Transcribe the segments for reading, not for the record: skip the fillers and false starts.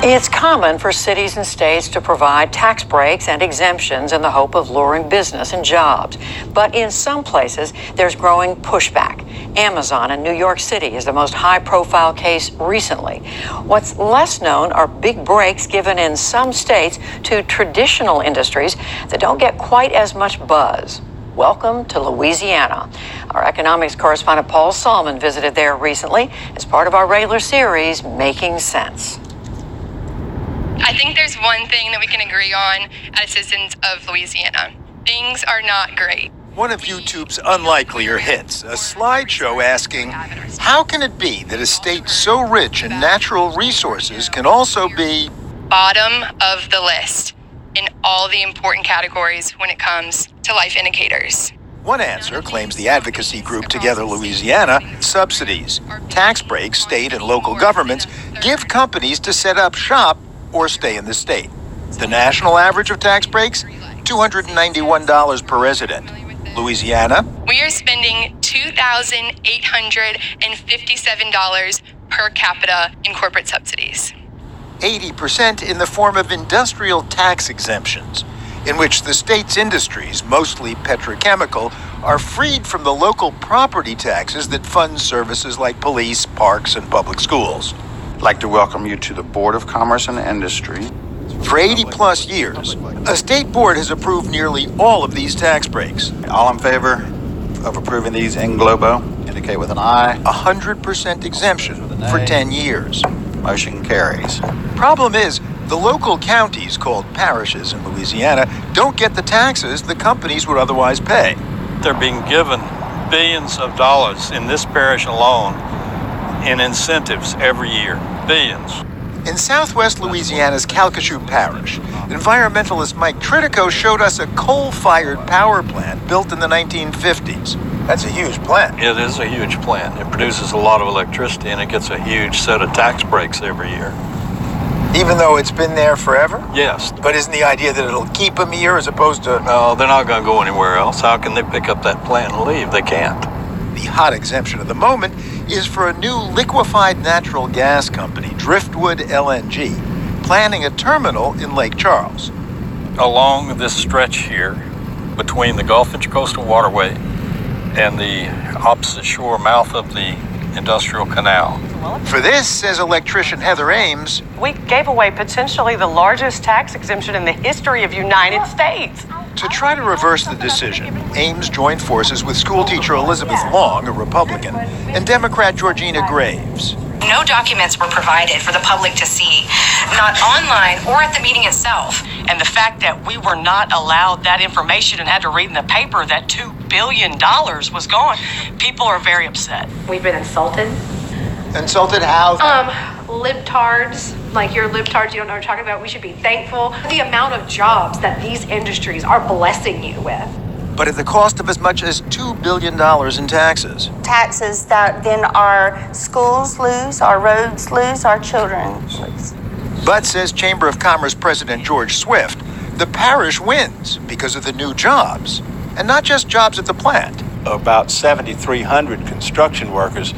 It's common for cities and states to provide tax breaks and exemptions in the hope of luring business and jobs. But in some places, there's growing pushback. Amazon in New York City is the most high-profile case recently. What's less known are big breaks given in some states to traditional industries that don't get quite as much buzz. Welcome to Louisiana. Our economics correspondent Paul Salmon visited there recently as part of our regular series, Making Sense. I think there's one thing that we can agree on as citizens of Louisiana. Things are not great. One of YouTube's unlikelier hits, a slideshow asking, how can it be that a state so rich in natural resources can also be Bottom of the list in all the important categories when it comes to life indicators. One answer, claims the advocacy group Together Louisiana, subsidies. Tax breaks state and local governments give companies to set up shop or stay in the state. The national average of tax breaks, $291 per resident. Louisiana? We are spending $2,857 per capita in corporate subsidies. 80% in the form of industrial tax exemptions, in which the state's industries, mostly petrochemical, are freed from the local property taxes that fund services like police, parks, and public schools. I'd like to welcome you to the Board of Commerce and Industry. For 80-plus years, a state board has approved nearly all of these tax breaks. All in favor of approving these in globo, indicate with an aye. 100% exemption for 10 years. Motion carries. Problem is, the local counties, called parishes in Louisiana, don't get the taxes the companies would otherwise pay. They're being given billions of dollars in this parish alone in incentives every year. Billions. In southwest Louisiana's Calcasieu Parish, environmentalist Mike Tritico showed us a coal-fired power plant built in the 1950s. That's a huge plant. It is a huge plant. It produces a lot of electricity and it gets a huge set of tax breaks every year. Even though it's been there forever? Yes. But isn't the idea that it'll keep them here as opposed to... No, they're not going to go anywhere else. How can they pick up that plant and leave? They can't. The hot exemption of the moment is for a new liquefied natural gas company, Driftwood LNG, planning a terminal in Lake Charles. Along this stretch here, between the Gulf Intracoastal Waterway and the opposite shore mouth of the industrial canal. For this, says electrician Heather Ames, we gave away potentially the largest tax exemption in the history of United States. To try to reverse the decision, Ames joined forces with schoolteacher Elizabeth Long, a Republican, and Democrat Georgina Graves. No documents were provided for the public to see, not online or at the meeting itself. And the fact that we were not allowed that information and had to read in the paper that $2 billion was gone, people are very upset. We've been insulted. Insulted how? Libtards, like you're libtards, you don't know what you're talking about. We should be thankful for the amount of jobs that these industries are blessing you with. But at the cost of as much as $2 billion in taxes. Taxes that then our schools lose, our roads lose, our children lose. But, says Chamber of Commerce President George Swift, the parish wins because of the new jobs. And not just jobs at the plant. About 7,300 construction workers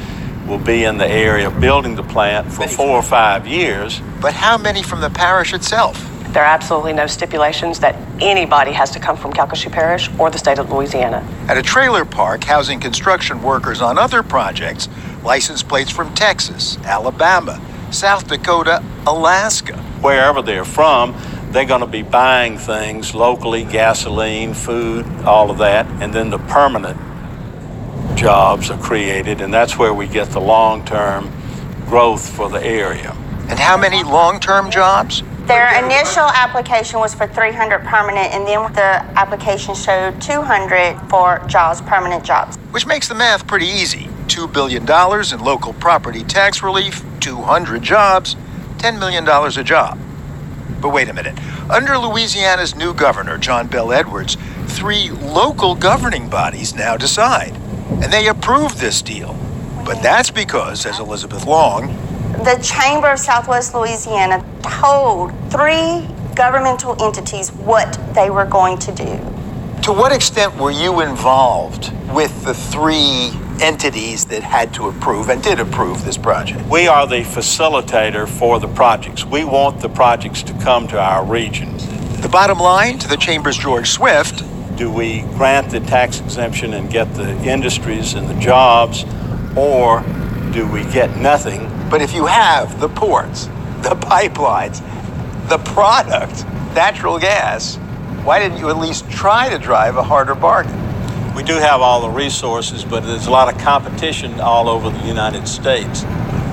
will be in the area building the plant for 4 or 5 years. But how many from the parish itself? There are absolutely no stipulations that anybody has to come from Calcasieu Parish or the state of Louisiana. At a trailer park housing construction workers on other projects, license plates from Texas, Alabama, South Dakota, Alaska. Wherever they're from, they're going to be buying things locally, gasoline, food, all of that, and then the permanent jobs are created, and that's where we get the long-term growth for the area. And how many long-term jobs? Their initial application was for 300 permanent, and then the application showed 200 for jobs, permanent jobs. Which makes the math pretty easy. $2 billion in local property tax relief, 200 jobs, $10 million a job. But wait a minute. Under Louisiana's new governor, John Bell Edwards, 3 local governing bodies now decide. And they approved this deal. But that's because, says Elizabeth Long, the Chamber of Southwest Louisiana told 3 governmental entities what they were going to do. To what extent were you involved with the 3 entities that had to approve and did approve this project? We are the facilitator for the projects. We want the projects to come to our region. The bottom line to the Chamber's George Swift: do we grant the tax exemption and get the industries and the jobs, or do we get nothing? But if you have the ports, the pipelines, the product, natural gas, why didn't you at least try to drive a harder bargain? We do have all the resources, but there's a lot of competition all over the United States.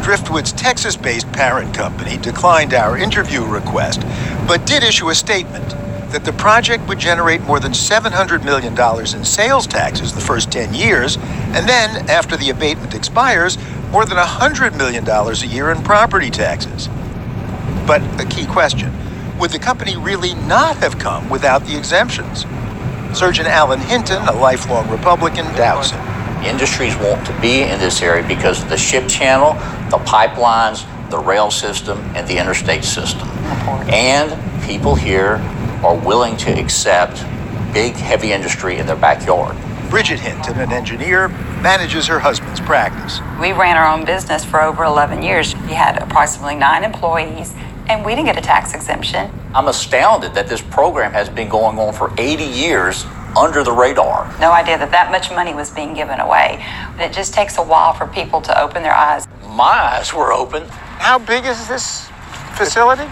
Driftwood's Texas-based parent company declined our interview request, but did issue a statement that the project would generate more than $700 million in sales taxes the first 10 years, and then, after the abatement expires, more than $100 million a year in property taxes. But a key question: would the company really not have come without the exemptions? Surgeon Alan Hinton, a lifelong Republican, doubts it. Industries want to be in this area because of the ship channel, the pipelines, the rail system, and the interstate system. And people here are willing to accept big, heavy industry in their backyard. Bridget Hinton, an engineer, manages her husband's practice. We ran our own business for over 11 years. We had approximately 9 employees, and we didn't get a tax exemption. I'm astounded that this program has been going on for 80 years under the radar. No idea that much money was being given away. It just takes a while for people to open their eyes. My eyes were open. How big is this facility?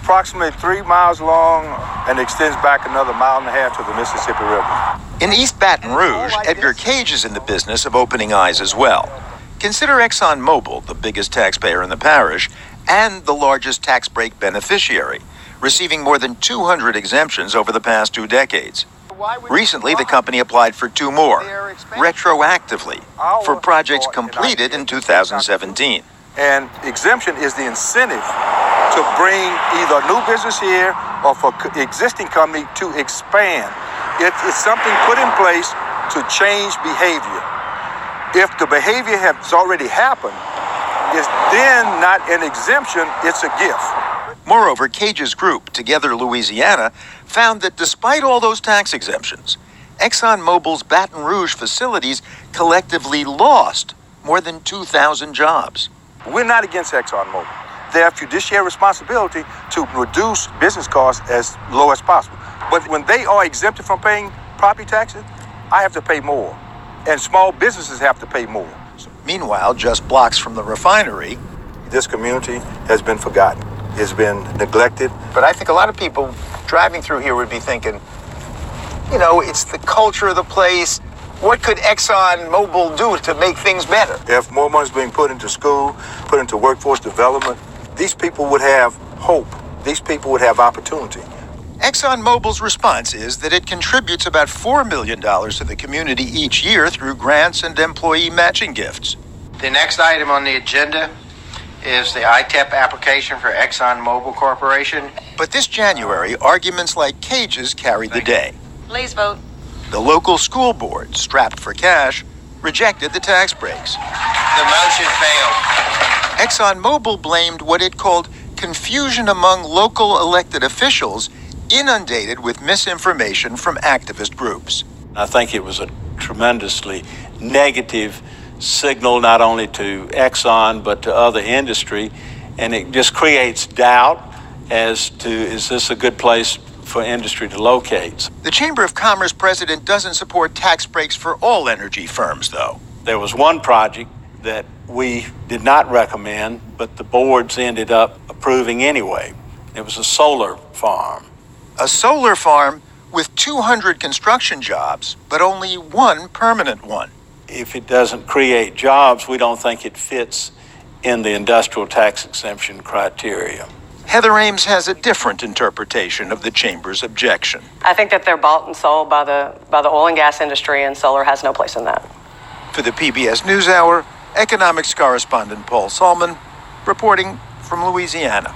Approximately 3 miles long and extends back another 1.5 miles to the Mississippi River. In East Baton Rouge, Edgar Cage is in the business of opening eyes as well. Consider ExxonMobil, the biggest taxpayer in the parish, and the largest tax break beneficiary, receiving more than 200 exemptions over the past 2 decades. Recently, the company applied for 2 more, retroactively, for projects completed in 2017. And exemption is the incentive to bring either new business here or for existing company to expand. It's something put in place to change behavior. If the behavior has already happened, it's then not an exemption, it's a gift. Moreover, Cage's group, Together Louisiana, found that despite all those tax exemptions, ExxonMobil's Baton Rouge facilities collectively lost more than 2,000 jobs. We're not against ExxonMobil. They have fiduciary responsibility to reduce business costs as low as possible. But when they are exempted from paying property taxes, I have to pay more. And small businesses have to pay more. Meanwhile, just blocks from the refinery, this community has been forgotten. It's been neglected. But I think a lot of people driving through here would be thinking, you know, it's the culture of the place. What could ExxonMobil do to make things better? If more money is being put into school, put into workforce development, these people would have hope. These people would have opportunity. ExxonMobil's response is that it contributes about $4 million to the community each year through grants and employee matching gifts. The next item on the agenda is the itep application for ExxonMobil Corporation. But this January, arguments like Cage's carried the day. Please vote. The local school board, strapped for cash, rejected the tax breaks. The motion failed. ExxonMobil blamed what it called confusion among local elected officials inundated with misinformation from activist groups. I think it was a tremendously negative signal not only to Exxon but to other industry, and it just creates doubt as to, is this a good place for industry to locate? The Chamber of Commerce president doesn't support tax breaks for all energy firms, though. There was one project that we did not recommend, but the boards ended up approving anyway. It was a solar farm. A solar farm with 200 construction jobs, but only 1 permanent one. If it doesn't create jobs, we don't think it fits in the industrial tax exemption criteria. Heather Ames has a different interpretation of the Chamber's objection. I think that they're bought and sold by the oil and gas industry, and solar has no place in that. For the PBS NewsHour, economics correspondent Paul Salman, reporting from Louisiana.